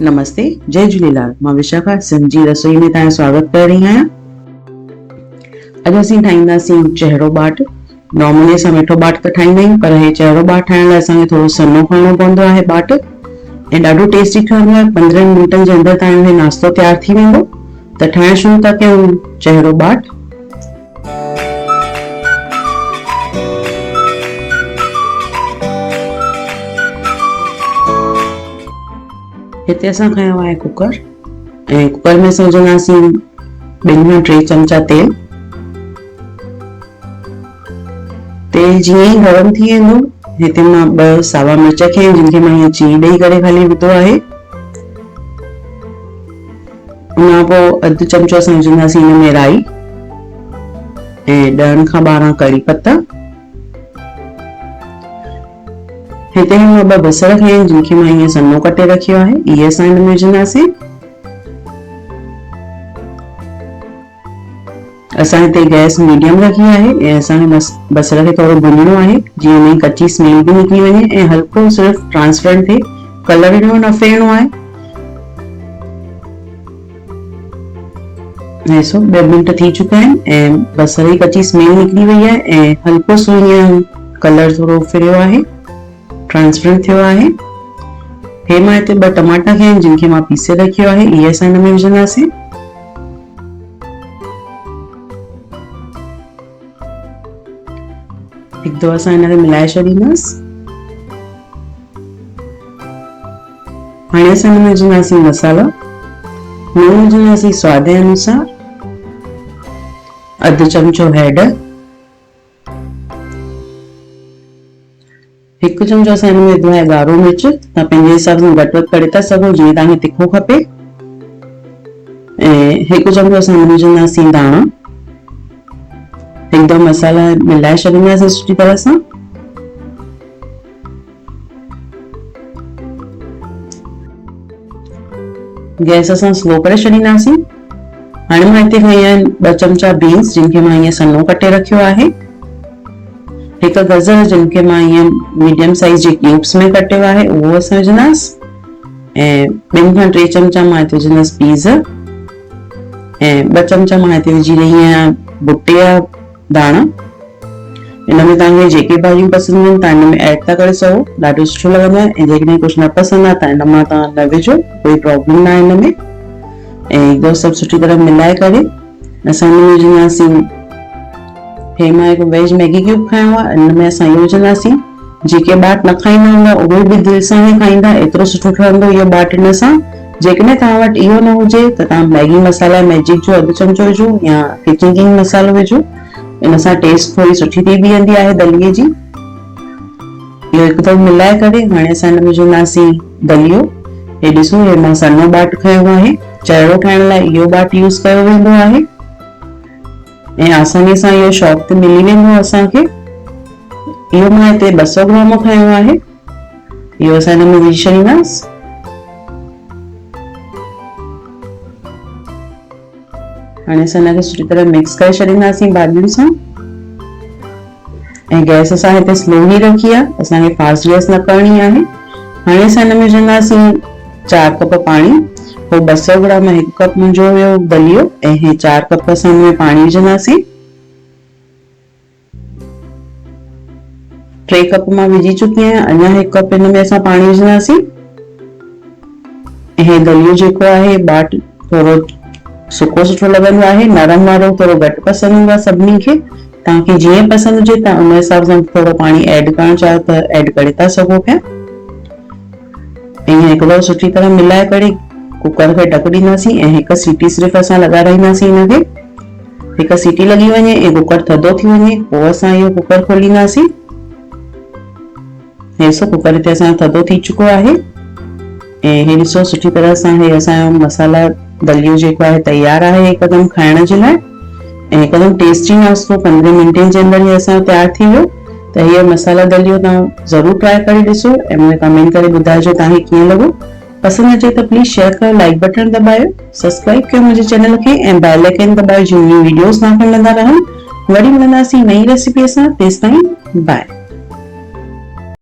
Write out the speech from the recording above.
नमस्ते, जय झूलेलाल। मां विशाखा सिंधी रसोई में तव्हांजो स्वागत कर रही आहियां। अॼु असीं ठाहींदासीं चहिरो बाट। नॉर्मली असां मिठो बाट त ठाहींदा आहियूं, पर हे चहिरो बाट ठाहिण लाइ असांखे थोरो सन्नो खणणो पवंदो आहे बाट, ऐं ॾाढो टेस्टी ठहंदो आहे। 15 मिंटनि जे अंदरि तव्हांजो हे नाश्तो तयारु थी वेंदो। त ठाहिण शुरू था कयूं चहिरो बाट। हिते असां खयो आहे कुकर, ऐं कुकर में असां विझंदासीं 2 खां 3 चमचा तेल। तेल जीअं ई गरम थी वेंदो, हिते मां 2 सावा मिर्च खे जिनखे मां हीअं चीर ॾेई करे खाली विधो आहे। उन खां पोइ 1/2 चमचो असां विझंदासीं हिन में राई ऐं 10 खां 12 कड़ी पत्ता। हिते मां 2 बसर खया आहिनि जिनखे मां हीअं सन्नो कटे रखियो आहे, इहे असां हिन में विझंदासीं। असां हिते गैस मीडियम रखी आहे ऐं असांखे बसर खे थोरो भुञणो आहे जीअं हुनजी कच्ची स्मेल बि निकिरी वञे ऐं हल्को सिर्फ़ ट्रांसपेरेंट थिए। कलर हिन में न फेरणो आहे। ऐसो 2 मिंट थी चुका आहिनि ऐं बसर जी कच्ची स्मेल निकिरी वई आहे ऐं हल्को सो हीअं कलर थोरो फिरियो आहे, ट्रांसपेरेंट थियो आहे। हे मां हिते 2 टमाटा खया आहिनि जिनखे मां पीसे रखियो आहे, इहे असां हिन में विझंदासीं। हिकु दफ़ो असां हिन खे मिलाए छॾींदासीं। हाणे असां हिन में विझंदासीं मसाला। लूणु विझंदासीं स्वाद जे अनुसार, 1/2 चमचो हैड, 1 चमचो असां हिन में विधो आहे ॻाढ़ो मिर्च। तव्हां पंहिंजे हिसाब सां घटि वधि करे था सघो जीअं तव्हांखे तिखो खपे। ऐं 1 चमचो असां हिन में विझंदासीं धाणा। एकदम मसाला मिलाए छॾींदासीं सुठी तरह सां। गैस असां स्लो करे छॾींदासीं। हाणे मां हिते खई आहिनि 2 चमचा बीन्स जिनखे मां हीअं सन्नो कटे रखियो आहे, 1 गजर जिनखे मां हीअं मीडियम साइज जे क्यूब्स में कटियो आहे, उहो असां विझंदासीं। ऐं 2 खां 3 चमचा मां हिते विझंदसि पीज़ ऐं 2 चमचा मां हिते विझी रही आहियां भुटे जा दाणा। इन में तव्हांखे जेके भाॼियूं पसंदि आहिनि तव्हां हिन में ऐड था करे सघो, ॾाढो सुठो लॻंदो आहे। ऐं जेकॾहिं कुझु न पसंदि आहे त हिन मां तव्हां न विझो, कोई प्रॉब्लम न आहे हिन में। ऐं हिकु सभु सुठी तरह मिलाए करे असां हिन में विझंदासीं, हे मां हिकु वेज मैगी क्यूब खयो आहे, हिन में असां इहो विझंदासीं। जेके बाट न खाईंदा हूंदा उहे बि दिलि सां ई खाईंदा, एतिरो सुठो ठहंदो इहो बाट हिन सां। जेकॾहिं तव्हां वटि इहो न हुजे त तव्हां मैगी मसाला मैजिक जो 1/2 चमचो विझो या किचन किंग मसालो विझो, इन सां टेस्ट थोड़ी सुठी थी बीहंदी आहे दलिये जी। इहो हिकु दफ़ो मिलाए करे हाणे असां हिन में विझंदासीं दलियो। हे ॾिसो, हे मां सन्नो बाट खयो आहे। चहिरो ठाहिण लाइ इहो बाट यूज़ कयो वेंदो आहे ऐं आसानी सां इहो शॉप ते मिली वेंदो असांखे। इहो मां हिते 200 ग्राम खयो आहे, इहो असां हिन में विझी छॾींदासीं। हाणे असां हिनखे सुठी तरह मिक्स करे छॾींदासीं भाॼियुनि सां। ऐं गैस असां हिते स्लो ई रखी आहे, असांखे फास्ट गैस न करणी आहे। हाणे असां हिन में विझंदासीं 4 कप पाणी। पोइ 200 ग्राम 1 कप मुंहिंजो हुयो दलियो ऐं हे 4 कप असां हिन में पाणी विझंदासीं। 3 कप मां विझी चुकी आहियां, अञा 1 कप हिन में असां पाणी विझंदासीं। ऐं हे दलियो जेको आहे बाट थोरो सुको सुठो लॻंदो आहे, नरम वारो थोरो घटि पसंदि हूंदो आहे सभिनी खे। तव्हांखे जीअं पसंदि हुजे तव्हां उन हिसाब सां थोरो पाणी ऐड करणु चाहियो त ऐड करे था सघो पिया। ऐं हिकु दफ़ो सुठी तरह मिलाए करे कुकर खे ढक ॾींदासीं ऐं 1 सीटी सिर्फ़ु असां लॻाराईंदासीं हिनखे। 1 सीटी लॻी वञे ऐं कुकर थधो थी वञे पोइ असां इहो कुकर खोलींदासीं। हे सो कुकर हिते असांजो थधो थी चुको आहे ऐं हे ॾिसो सुठी तरह सां हे असांजो मसाला दलियो जेको आहे तयार आहे हिकदमि खाइण जे लाइ। ऐं हिकदमि टेस्टी नाश्तो 15 मिंटनि जे अंदरि ई असांजो तयारु थी वियो। त हीअ मसाला दलियो तव्हां ज़रूरु ट्राई करे ॾिसो ऐं मूंखे कमेंट करे ॿुधाइजो तव्हांखे कीअं लॻो। पसंदि अचे त प्लीज़ शेयर कयो, लाइक बटन दॿायो, सब्सक्राइब कयो मुंहिंजे चैनल खे ऐं बेल आइकन दॿायो जीअं वीडियोस तव्हांखे मिलंदा रहनि। वरी मिलंदासीं नई रेसिपीअ सां, तेसिताईं बाय।